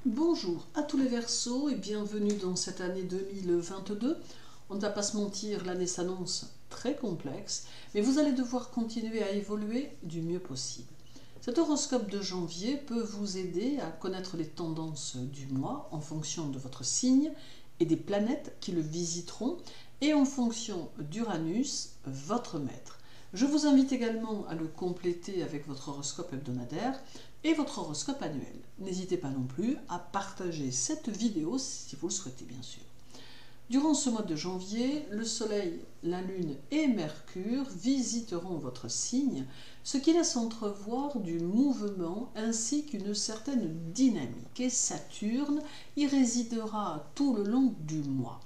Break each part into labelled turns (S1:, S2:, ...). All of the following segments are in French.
S1: Bonjour à tous les Verseaux et bienvenue dans cette année 2022. On ne va pas se mentir, l'année s'annonce très complexe, mais vous allez devoir continuer à évoluer du mieux possible. Cet horoscope de janvier peut vous aider à connaître les tendances du mois en fonction de votre signe et des planètes qui le visiteront et en fonction d'Uranus, votre maître. Je vous invite également à le compléter avec votre horoscope hebdomadaire et votre horoscope annuel. N'hésitez pas non plus à partager cette vidéo si vous le souhaitez bien sûr. Durant ce mois de janvier, le Soleil, la Lune et Mercure visiteront votre signe, ce qui laisse entrevoir du mouvement ainsi qu'une certaine dynamique. Et Saturne y résidera tout le long du mois.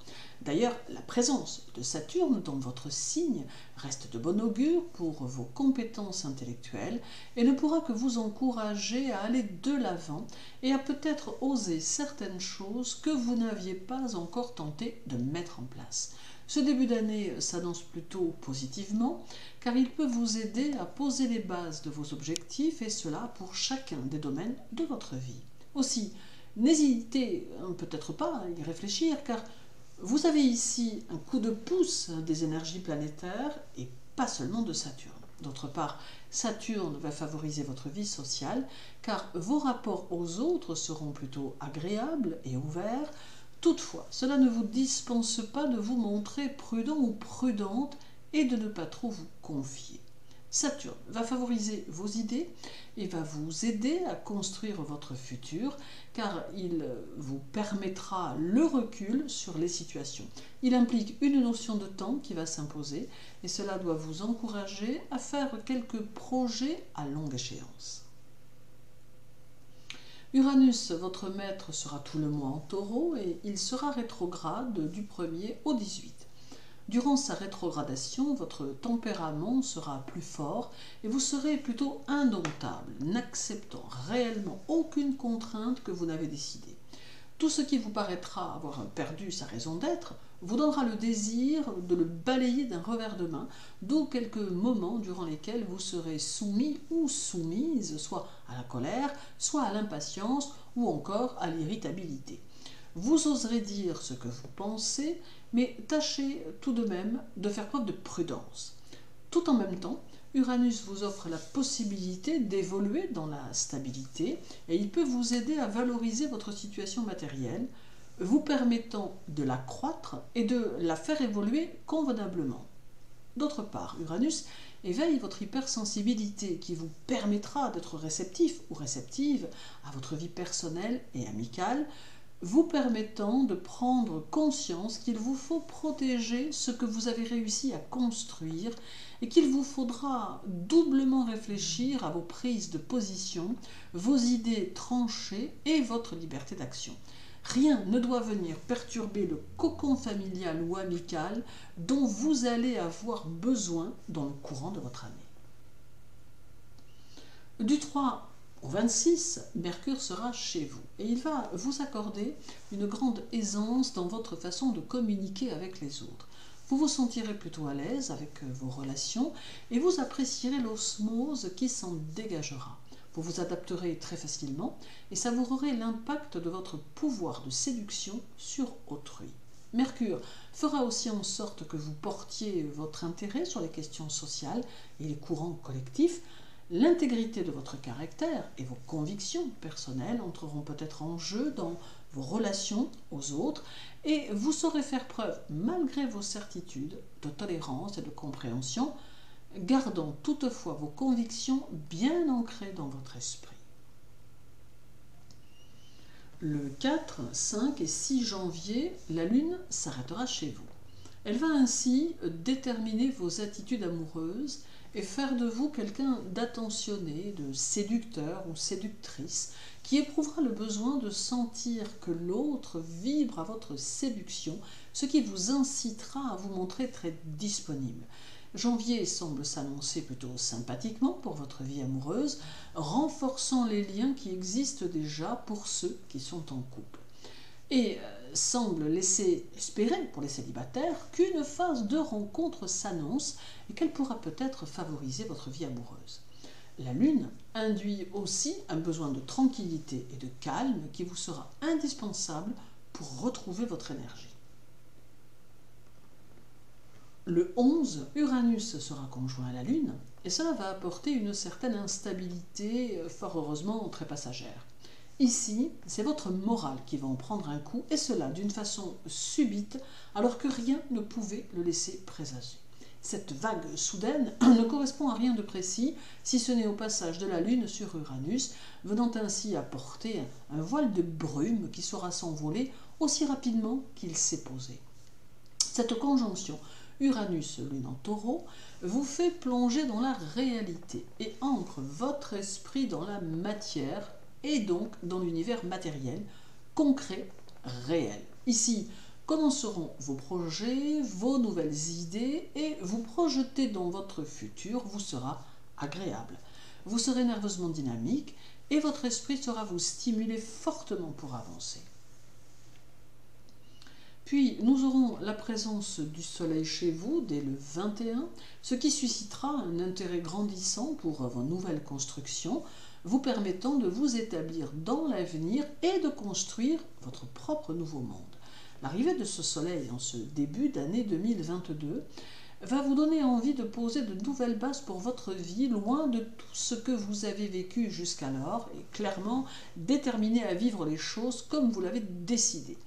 S1: D'ailleurs, la présence de Saturne dans votre signe reste de bon augure pour vos compétences intellectuelles et ne pourra que vous encourager à aller de l'avant et à peut-être oser certaines choses que vous n'aviez pas encore tenté de mettre en place. Ce début d'année s'annonce plutôt positivement car il peut vous aider à poser les bases de vos objectifs et cela pour chacun des domaines de votre vie. Aussi, n'hésitez peut-être pas à y réfléchir car vous avez ici un coup de pouce des énergies planétaires et pas seulement de Saturne. D'autre part, Saturne va favoriser votre vie sociale car vos rapports aux autres seront plutôt agréables et ouverts. Toutefois, cela ne vous dispense pas de vous montrer prudent ou prudente et de ne pas trop vous confier. Saturne va favoriser vos idées et va vous aider à construire votre futur car il vous permettra le recul sur les situations. Il implique une notion de temps qui va s'imposer et cela doit vous encourager à faire quelques projets à longue échéance. Uranus, votre maître, sera tout le mois en Taureau et il sera rétrograde du 1er au 18. Durant sa rétrogradation, votre tempérament sera plus fort et vous serez plutôt indomptable, n'acceptant réellement aucune contrainte que vous n'avez décidée. Tout ce qui vous paraîtra avoir perdu sa raison d'être vous donnera le désir de le balayer d'un revers de main, d'où quelques moments durant lesquels vous serez soumis ou soumise, soit à la colère, soit à l'impatience ou encore à l'irritabilité. Vous oserez dire ce que vous pensez, mais tâchez tout de même de faire preuve de prudence. Tout en même temps, Uranus vous offre la possibilité d'évoluer dans la stabilité et il peut vous aider à valoriser votre situation matérielle, vous permettant de la croître et de la faire évoluer convenablement. D'autre part, Uranus éveille votre hypersensibilité qui vous permettra d'être réceptif ou réceptive à votre vie personnelle et amicale, vous permettant de prendre conscience qu'il vous faut protéger ce que vous avez réussi à construire et qu'il vous faudra doublement réfléchir à vos prises de position, vos idées tranchées et votre liberté d'action. Rien ne doit venir perturber le cocon familial ou amical dont vous allez avoir besoin dans le courant de votre année. Du 3 au 26, Mercure sera chez vous et il va vous accorder une grande aisance dans votre façon de communiquer avec les autres. Vous vous sentirez plutôt à l'aise avec vos relations et vous apprécierez l'osmose qui s'en dégagera. Vous vous adapterez très facilement et savourerez l'impact de votre pouvoir de séduction sur autrui. Mercure fera aussi en sorte que vous portiez votre intérêt sur les questions sociales et les courants collectifs. L'intégrité de votre caractère et vos convictions personnelles entreront peut-être en jeu dans vos relations aux autres et vous saurez faire preuve, malgré vos certitudes, de tolérance et de compréhension, gardant toutefois vos convictions bien ancrées dans votre esprit. Le 4, 5 et 6 janvier, la Lune s'arrêtera chez vous. Elle va ainsi déterminer vos attitudes amoureuses et faire de vous quelqu'un d'attentionné, de séducteur ou séductrice, qui éprouvera le besoin de sentir que l'autre vibre à votre séduction, ce qui vous incitera à vous montrer très disponible. Janvier semble s'annoncer plutôt sympathiquement pour votre vie amoureuse, renforçant les liens qui existent déjà pour ceux qui sont en couple. Et semble laisser espérer pour les célibataires qu'une phase de rencontre s'annonce et qu'elle pourra peut-être favoriser votre vie amoureuse. La Lune induit aussi un besoin de tranquillité et de calme qui vous sera indispensable pour retrouver votre énergie. Le 11, Uranus sera conjoint à la Lune et cela va apporter une certaine instabilité, fort heureusement très passagère. Ici, c'est votre morale qui va en prendre un coup et cela d'une façon subite alors que rien ne pouvait le laisser présager. Cette vague soudaine ne correspond à rien de précis, si ce n'est au passage de la Lune sur Uranus, venant ainsi apporter un voile de brume qui saura s'envoler aussi rapidement qu'il s'est posé. Cette conjonction Uranus-Lune en Taureau vous fait plonger dans la réalité et ancre votre esprit dans la matière et donc dans l'univers matériel, concret, réel. Ici, commenceront vos projets, vos nouvelles idées et vous projeter dans votre futur vous sera agréable. Vous serez nerveusement dynamique et votre esprit sera vous stimuler fortement pour avancer. Puis nous aurons la présence du Soleil chez vous dès le 21, ce qui suscitera un intérêt grandissant pour vos nouvelles constructions, vous permettant de vous établir dans l'avenir et de construire votre propre nouveau monde. L'arrivée de ce Soleil en ce début d'année 2022 va vous donner envie de poser de nouvelles bases pour votre vie, loin de tout ce que vous avez vécu jusqu'alors, et clairement déterminé à vivre les choses comme vous l'avez décidé.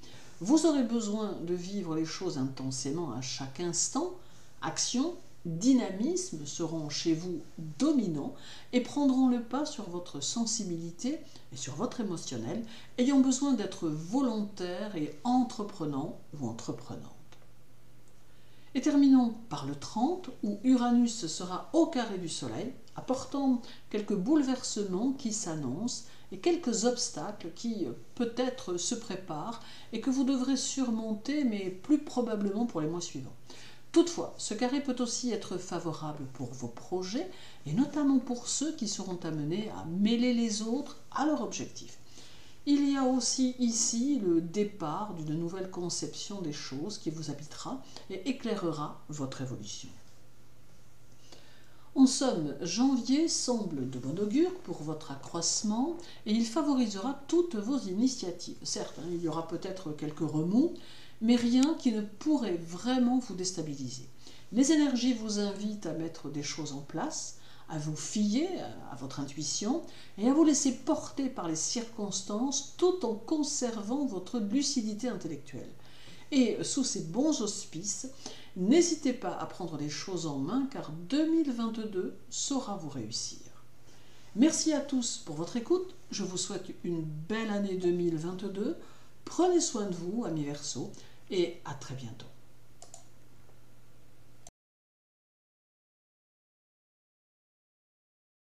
S1: Vous aurez besoin de vivre les choses intensément à chaque instant. Action, dynamisme seront chez vous dominants et prendront le pas sur votre sensibilité et sur votre émotionnel, ayant besoin d'être volontaire et entreprenant ou entreprenante. Et terminons par le 30, où Uranus sera au carré du Soleil, apportant quelques bouleversements qui s'annoncent et quelques obstacles qui peut-être se préparent et que vous devrez surmonter, mais plus probablement pour les mois suivants. Toutefois, ce carré peut aussi être favorable pour vos projets et notamment pour ceux qui seront amenés à mêler les autres à leur objectif. Il y a aussi ici le départ d'une nouvelle conception des choses qui vous habitera et éclairera votre évolution. En somme, janvier semble de bon augure pour votre accroissement et il favorisera toutes vos initiatives. Certes, il y aura peut-être quelques remous, mais rien qui ne pourrait vraiment vous déstabiliser. Les énergies vous invitent à mettre des choses en place, à vous fier à votre intuition et à vous laisser porter par les circonstances tout en conservant votre lucidité intellectuelle. Et sous ces bons auspices, n'hésitez pas à prendre les choses en main car 2022 saura vous réussir. Merci à tous pour votre écoute, je vous souhaite une belle année 2022, prenez soin de vous, amis Verseaux, et à très bientôt.